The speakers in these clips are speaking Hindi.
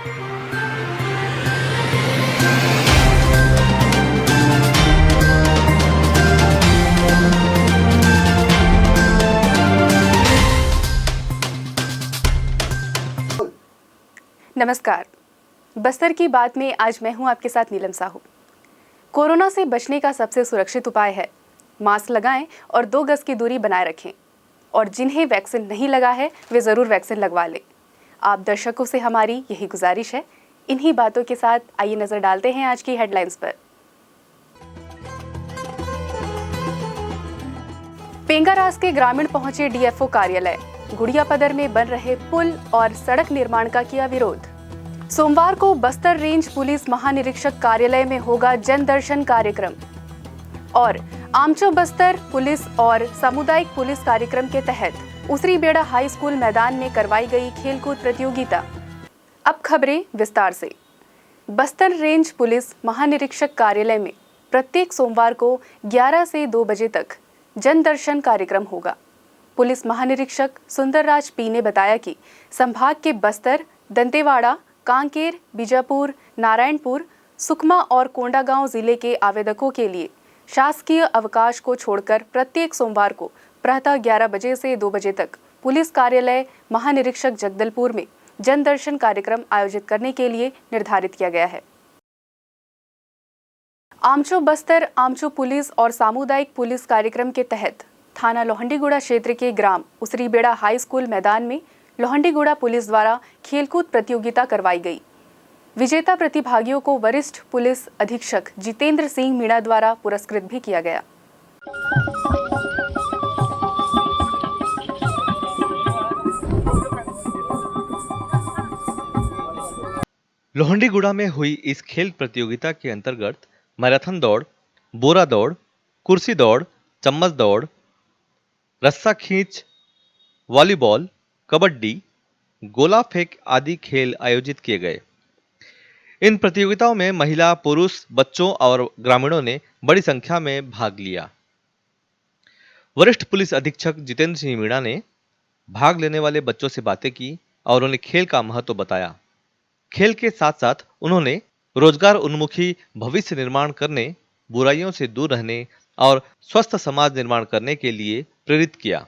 नमस्कार। बस्तर की बात में आज मैं हूं आपके साथ नीलम साहू। कोरोना से बचने का सबसे सुरक्षित उपाय है मास्क लगाएं और 2 गज की दूरी बनाए रखें। और जिन्हें वैक्सीन नहीं लगा है वे ज़रूर वैक्सीन लगवा लें। आप दर्शकों से हमारी यही गुजारिश है। इन्हीं बातों के साथ आइए नज़र डालते हैं आज की हेडलाइंस पर। पेंगारास के ग्रामीण पहुंचे डीएफओ कार्यालय। गुड़ियापदर में बन रहे पुल और सड़क निर्माण का किया विरोध। सोमवार को बस्तर रेंज पुलिस महानिरीक्षक कार्यालय में होगा जन दर्शन कार्यक्रम। और आमचो बस्तर पुलिस और सामुदायिक पुलिस कार्यक्रम के तहत उसरीबेड़ा हाई स्कूल मैदान में करवाई गई खेलकूद प्रतियोगिता। अब खबरें विस्तार से। बस्तर रेंज पुलिस महानिरीक्षक कार्यालय में प्रत्येक सोमवार को 11 से 2 बजे तक जन दर्शन कार्यक्रम होगा। पुलिस महानिरीक्षक सुंदरराज पी ने बताया कि संभाग के बस्तर, दंतेवाड़ा, कांकेर, बीजापुर, नारायणपुर, सुकमा और कोंडागांव जिले के आवेदकों के लिए शासकीय अवकाश को छोड़कर प्रत्येक सोमवार को प्रातः 11 बजे से 2 बजे तक पुलिस कार्यालय महानिरीक्षक जगदलपुर में जन दर्शन कार्यक्रम आयोजित करने के लिए निर्धारित किया गया है। आमचो बस्तर आमचो पुलिस और सामुदायिक पुलिस कार्यक्रम के तहत थाना लोहंडीगुड़ा क्षेत्र के ग्राम उसरीबेड़ा हाई स्कूल मैदान में लोहंडीगुड़ा पुलिस द्वारा खेलकूद प्रतियोगिता करवाई गई। विजेता प्रतिभागियों को वरिष्ठ पुलिस अधीक्षक जितेंद्र सिंह मीणा द्वारा पुरस्कृत भी किया गया। लोहंडीगुड़ा में हुई इस खेल प्रतियोगिता के अंतर्गत मैराथन दौड़, बोरा दौड़, कुर्सी दौड़, चम्मच दौड़, रस्सा खींच, वॉलीबॉल, कबड्डी, गोला फेंक आदि खेल आयोजित किए गए। इन प्रतियोगिताओं में महिला, पुरुष, बच्चों और ग्रामीणों ने बड़ी संख्या में भाग लिया। वरिष्ठ पुलिस अधीक्षक जितेंद्र सिंह मीणा ने भाग लेने वाले बच्चों से बातें की और उन्हें खेल का महत्व बताया। खेल के साथ साथ उन्होंने रोजगार उन्मुखी भविष्य निर्माण करने, बुराइयों से दूर रहने और स्वस्थ समाज निर्माण करने के लिए प्रेरित किया।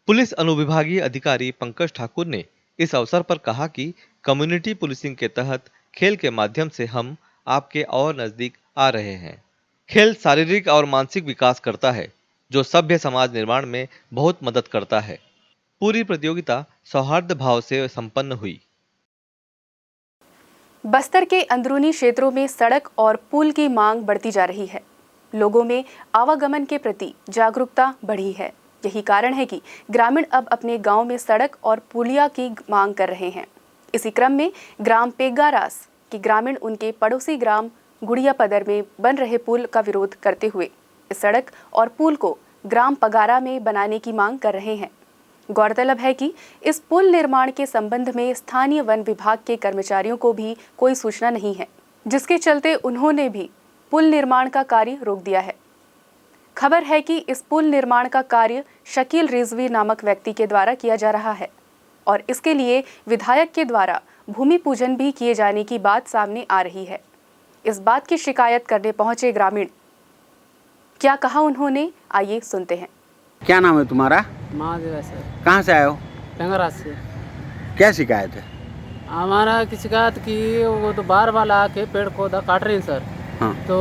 पुलिस अनुविभागीय अधिकारी पंकज ठाकुर ने इस अवसर पर कहा कि कम्युनिटी पुलिसिंग के तहत खेल के माध्यम से हम आपके और नजदीक आ रहे हैं। खेल शारीरिक और मानसिक विकास करता है, जो सभ्य समाज निर्माण में बहुत मदद करता है। पूरी प्रतियोगिता सौहार्द भाव से संपन्न हुई। बस्तर के अंदरूनी क्षेत्रों में सड़क और पुल की मांग बढ़ती जा रही है। लोगों में आवागमन के प्रति जागरूकता बढ़ी है। यही कारण है कि ग्रामीण अब अपने गांव में सड़क और पुलिया की मांग कर रहे हैं। इसी क्रम में ग्राम पेगारास के ग्रामीण उनके पड़ोसी ग्राम गुड़ियापदर में बन रहे पुल का विरोध करते हुए इस सड़क और पुल को ग्राम पगारा में बनाने की मांग कर रहे हैं। गौरतलब है कि इस पुल निर्माण के संबंध में स्थानीय वन विभाग के कर्मचारियों को भी कोई सूचना नहीं है, जिसके चलते उन्होंने भी पुल निर्माण का कार्य रोक दिया है। खबर है कि इस पुल निर्माण का कार्य शकील रिजवी नामक व्यक्ति के द्वारा किया जा रहा है और इसके लिए विधायक के द्वारा भूमि पूजन भी किए जाने की बात सामने आ रही है। इस बात की शिकायत करने पहुंचे ग्रामीण क्या कहा उन्होंने, आइए सुनते हैं। क्या नाम है तुम्हारा? महादेव है सर। कहाँ से आए हो? पेंगारास से। क्या शिकायत है? हमारा की शिकायत की वो तो बार वाला आके पेड़ पौधा काट रहे हैं सर। हाँ। तो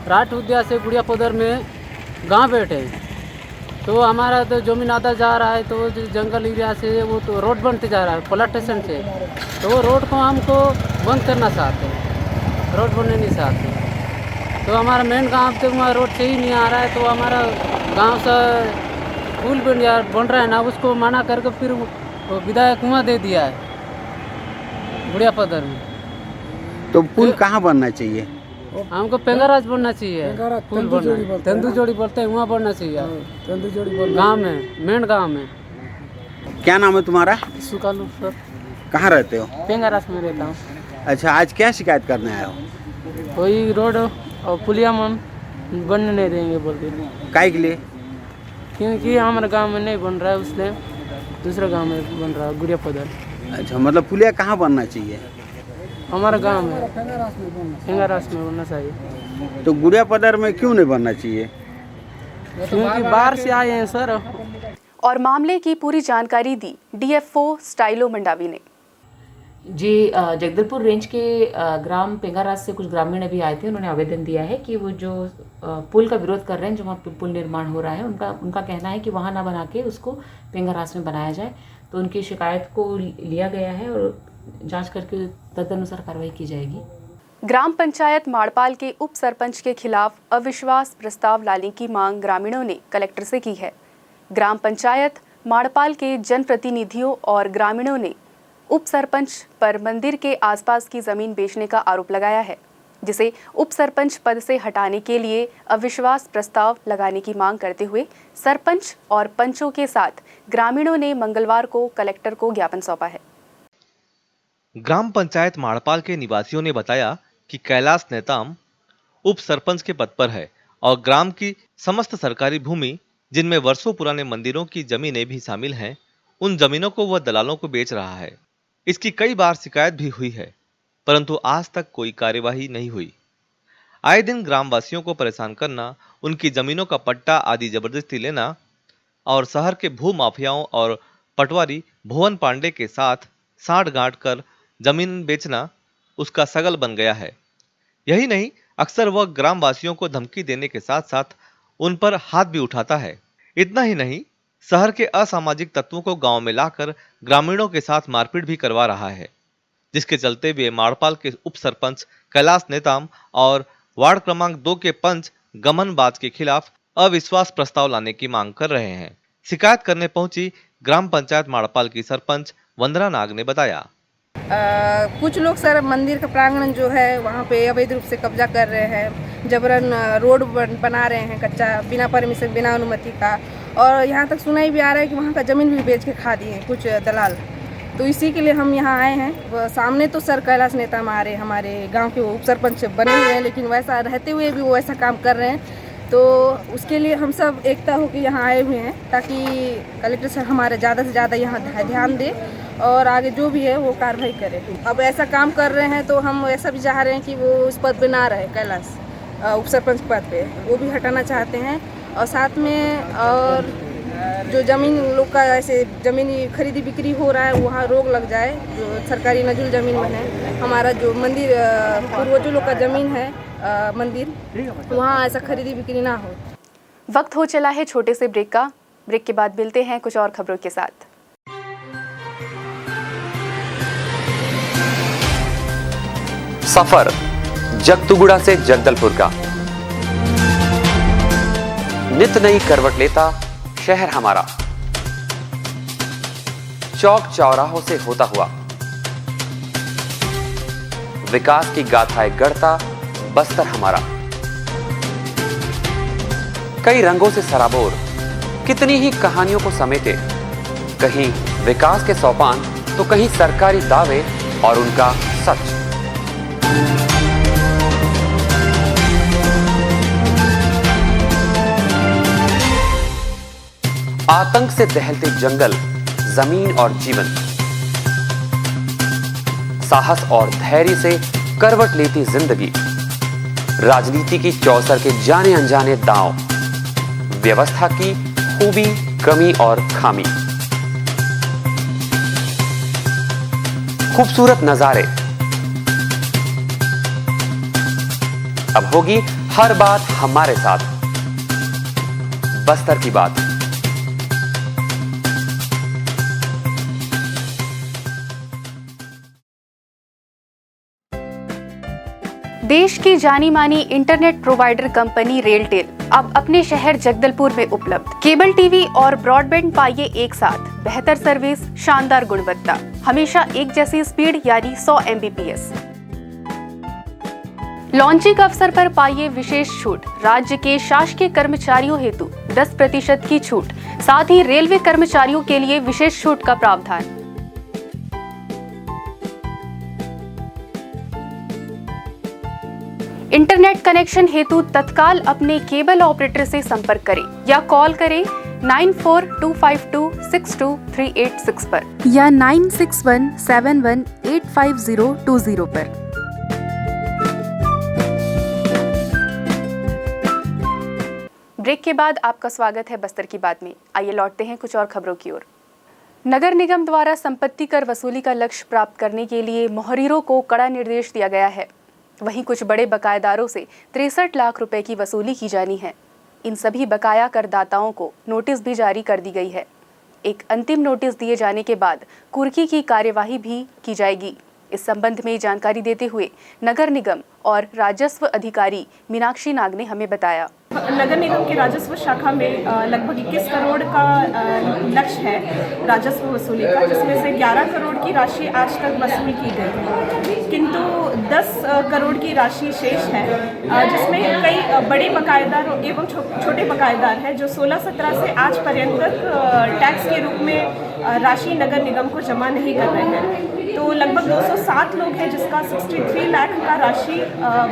राट उद्या से गुड़ियापदर में गांव बैठे, तो हमारा तो जमीन आधा जा रहा है, तो जंगल एरिया से वो तो रोड बनते जा रहा है पुलिस स्टेशन से, तो वो रोड को हमको बंद करना चाहते हैं, रोड बनने नहीं चाहते। तो हमारा मेन गांव तक वहाँ रोड सही नहीं आ रहा है, तो हमारा गांव से पुल बन रहा है ना, उसको मना करके फिर विधायक वहाँ दे दिया है गुड़ियापदर में। तो पुल कहाँ बनना चाहिए? हमको पेंगाराज बनना चाहिए, पुल बनना, तेंदू जोड़ी बोलते हैं, वहाँ बनना चाहिए, तेंदू जोड़ी गाँव में, मेन गाँव में। क्या नाम है तुम्हारा? सुकालू सर। कहाँ रहते हो? पेंगाराज में रहता हूँ। अच्छा, आज क्या शिकायत करने आए हो? कोई रोड और पुलिया हम बनने नहीं देंगे बोल के। काहे के लिए? क्योंकि हमारे गांव में नहीं बन रहा है, उसने दूसरे गांव में बन रहा है गुड़ियापदर। अच्छा, मतलब पुलिया कहाँ बनना चाहिए? हमारा गांव में फिंगरास में बनना चाहिए, तो गुड़िया पदर में क्यों नहीं बनना चाहिए? क्योंकि बाहर से आए हैं सर। और मामले की पूरी जानकारी दी डीएफओ स्टाइलो मंडावी ने। जी जगदलपुर रेंज के ग्राम पेंगारास से कुछ ग्रामीण अभी आए थे। उन्होंने आवेदन दिया है कि वो जो पुल का विरोध कर रहे हैं, जो वहाँ पुल निर्माण हो रहा है, उनका कहना है कि वहाँ ना बना के उसको पेंगारास में बनाया जाए। तो उनकी शिकायत को लिया गया है और जांच करके तदनुसार कार्रवाई की जाएगी। ग्राम पंचायत माड़पाल के उप सरपंच के खिलाफ अविश्वास प्रस्ताव लाने की मांग ग्रामीणों ने कलेक्टर से की है। ग्राम पंचायत माड़पाल के जनप्रतिनिधियों और ग्रामीणों ने उप सरपंच पर मंदिर के आसपास की जमीन बेचने का आरोप लगाया है, जिसे उप सरपंच पद से हटाने के लिए अविश्वास प्रस्ताव लगाने की मांग करते हुए सरपंच और पंचों के साथ ग्रामीणों ने मंगलवार को कलेक्टर को ज्ञापन सौंपा है। ग्राम पंचायत माड़पाल के निवासियों ने बताया कि कैलाश नेताम उप सरपंच के पद पर है और ग्राम की समस्त सरकारी भूमि, जिनमें वर्षों पुराने मंदिरों की जमीनें भी शामिल हैं, उन जमीनों को वह दलालों को बेच रहा है। इसकी कई बार शिकायत भी हुई है, परंतु आज तक कोई कार्यवाही नहीं हुई। आए दिन ग्रामवासियों को परेशान करना, उनकी जमीनों का पट्टा आदि जबरदस्ती लेना और शहर के भू माफियाओं और पटवारी भुवन पांडे के साथ साठ-गांठ कर जमीन बेचना उसका सगल बन गया है। यही नहीं, अक्सर वह ग्रामवासियों को धमकी देने के साथ साथ उन पर हाथ भी उठाता है। इतना ही नहीं, शहर के असामाजिक तत्वों को गांव में लाकर ग्रामीणों के साथ मारपीट भी करवा रहा है, जिसके चलते वे माड़पाल के उप सरपंच कैलाश नेताम और वार्ड क्रमांक 2 के पंच गमन बाज के खिलाफ अविश्वास प्रस्ताव लाने की मांग कर रहे हैं। शिकायत करने पहुंची ग्राम पंचायत माड़पाल की सरपंच वंदना नाग ने बताया, कुछ लोग सर मंदिर का प्रांगण जो है वहाँ पे अवैध रूप से कब्जा कर रहे हैं, जबरन रोड बना रहे हैं कच्चा, बिना परमिशन बिना अनुमति का। और यहाँ तक सुनाई भी आ रहा है कि वहाँ का ज़मीन भी बेच के खा दिए हैं कुछ दलाल। तो इसी के लिए हम यहाँ आए हैं। सामने तो सर कैलाश नेताम आ रहे हमारे गांव के उप सरपंच बने हुए हैं, लेकिन वैसा रहते हुए भी वो ऐसा काम कर रहे हैं। तो उसके लिए हम सब एकता होकर यहाँ आए हुए हैं, ताकि कलेक्टर सर हमारे ज़्यादा से ज़्यादा यहाँ ध्यान दे और आगे जो भी है वो कार्रवाई करे। अब ऐसा काम कर रहे हैं तो हम ऐसा भी चाह रहे हैं कि वो उस पद पे ना रहे, कैलाश उप सरपंच पद पे वो भी हटाना चाहते हैं। और साथ में और जो ज़मीन लोग का ऐसे ज़मीन खरीदी बिक्री हो रहा है वहाँ रोक लग जाए, जो सरकारी नजुल ज़मीन में है। हमारा जो मंदिर पूर्वजों लोग का ज़मीन है मंदिर, वहाँ ऐसा खरीदी बिक्री ना हो। वक्त हो चला है छोटे से ब्रेक का। ब्रेक के बाद मिलते हैं कुछ और खबरों के साथ। सफर जगतुगुड़ा से जगदलपुर का, नित नई करवट लेता शहर हमारा, चौक चौराहों से होता हुआ विकास की गाथाएं गढ़ता बस्तर हमारा। कई रंगों से सराबोर कितनी ही कहानियों को समेटे, कहीं विकास के सोपान तो कहीं सरकारी दावे और उनका सच। आतंक से दहलते जंगल, जमीन और जीवन, साहस और धैर्य से करवट लेती जिंदगी, राजनीति की चौसर के जाने अनजाने दांव, व्यवस्था की खूबी कमी और खामी, खूबसूरत नजारे। अब होगी हर बात हमारे साथ, बस्तर की बात। देश की जानी मानी इंटरनेट प्रोवाइडर कंपनी रेलटेल अब अपने शहर जगदलपुर में उपलब्ध। केबल टीवी और ब्रॉडबैंड पाइए एक साथ, बेहतर सर्विस, शानदार गुणवत्ता, हमेशा एक जैसी स्पीड यानी 100 Mbps। लॉन्चिंग अवसर पर पाइए विशेष छूट, राज्य के शासकीय कर्मचारियों हेतु 10% की छूट, साथ ही रेलवे कर्मचारियों के लिए विशेष छूट का प्रावधान। इंटरनेट कनेक्शन हेतु तत्काल अपने केबल ऑपरेटर से संपर्क करें या कॉल करें 9425262386 पर। या 9617185020 पर। ब्रेक के बाद आपका स्वागत है बस्तर की बात में। आइए लौटते हैं कुछ और खबरों की ओर। नगर निगम द्वारा संपत्ति कर वसूली का लक्ष्य प्राप्त करने के लिए मोहरीरों को कड़ा निर्देश दिया गया है। वहीं कुछ बड़े बकायेदारों से 63 लाख रुपए की वसूली की जानी है। इन सभी बकाया करदाताओं को नोटिस भी जारी कर दी गई है। एक अंतिम नोटिस दिए जाने के बाद कुर्की की कार्यवाही भी की जाएगी। इस संबंध में जानकारी देते हुए नगर निगम और राजस्व अधिकारी मीनाक्षी नाग ने हमें बताया। नगर निगम के राजस्व शाखा में लगभग 21 करोड़ का लक्ष्य है राजस्व वसूली का, जिसमें से 11 करोड़ की राशि आज तक वसूल की गई है, किंतु 10 करोड़ की राशि शेष है, जिसमें कई बड़े बकायेदार एवं छोटे बकायेदार हैं जो 16-17 से आज पर्यंत तक टैक्स के रूप में राशि नगर निगम को जमा नहीं कर रहे हैं। तो लगभग 207 लोग हैं जिसका 63 लाख का राशि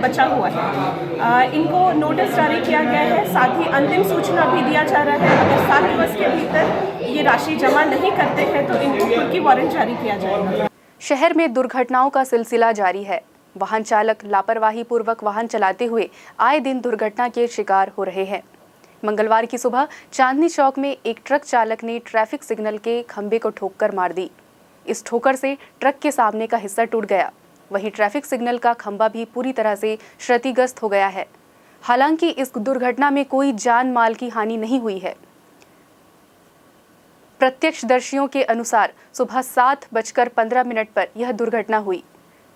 बचा हुआ है। इनको नोटिस जारी किया गया है, साथ ही अंतिम सूचना भी दिया जा रहा है। अगर 7 दिवस के भीतर ये राशि जमा नहीं करते हैं तो इनको कुर्की वारंट जारी किया जाएगा। शहर में दुर्घटनाओं का सिलसिला जारी है। वाहन चालक लापरवाही पूर्वक वाहन चलाते हुए आए दिन दुर्घटना के शिकार हो रहे हैं। मंगलवार की सुबह चांदनी चौक में एक ट्रक चालक ने ट्रैफिक सिग्नल के खंभे को ठोककर मार दी। इस ठोकर से ट्रक के सामने का हिस्सा टूट गया। वहीं ट्रैफिक सिग्नल का खंभा भी पूरी तरह से क्षतिग्रस्त हो गया है। हालांकि इस दुर्घटना में कोई जान माल की हानि नहीं हुई है। प्रत्यक्षदर्शियों के अनुसार सुबह 7:15 पर यह दुर्घटना हुई।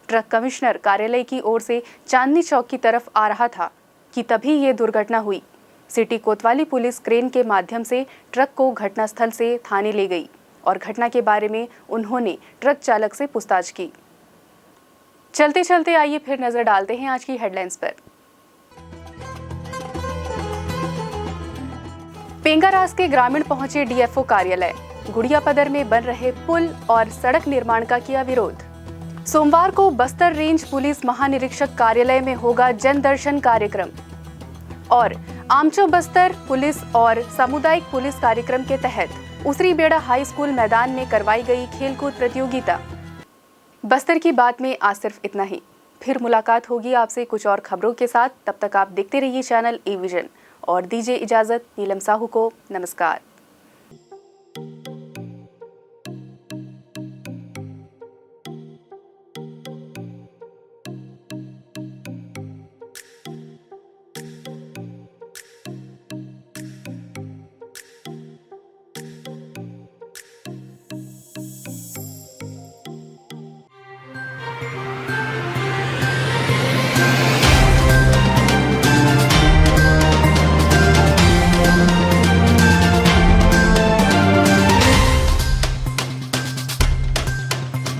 ट्रक कमिश्नर कार्यालय की ओर से चांदनी चौक की तरफ आ रहा था कि तभी ये दुर्घटना हुई। सिटी कोतवाली पुलिस क्रेन के माध्यम से ट्रक को घटनास्थल से थाने ले गई और घटना के बारे में उन्होंने ट्रक चालक से पूछताछ की। चलते चलते आइए फिर नजर डालते हैं आज की हेडलाइंस पर। पेंगारास के ग्रामीण पहुंचे डीएफओ कार्यालय। गुड़ियापदर में बन रहे पुल और सड़क निर्माण का किया विरोध। सोमवार को बस्तर रेंज पुलिस महानिरीक्षक कार्यालय में होगा जन दर्शन कार्यक्रम। और आमचो बस्तर पुलिस और सामुदायिक पुलिस कार्यक्रम के तहत उसरी बेड़ा हाई स्कूल मैदान में करवाई गई खेलकूद प्रतियोगिता। बस्तर की बात में आज सिर्फ इतना ही। फिर मुलाकात होगी आपसे कुछ और खबरों के साथ। तब तक आप देखते रहिए चैनल ए विजन और दीजिए इजाजत नीलम साहू को। नमस्कार।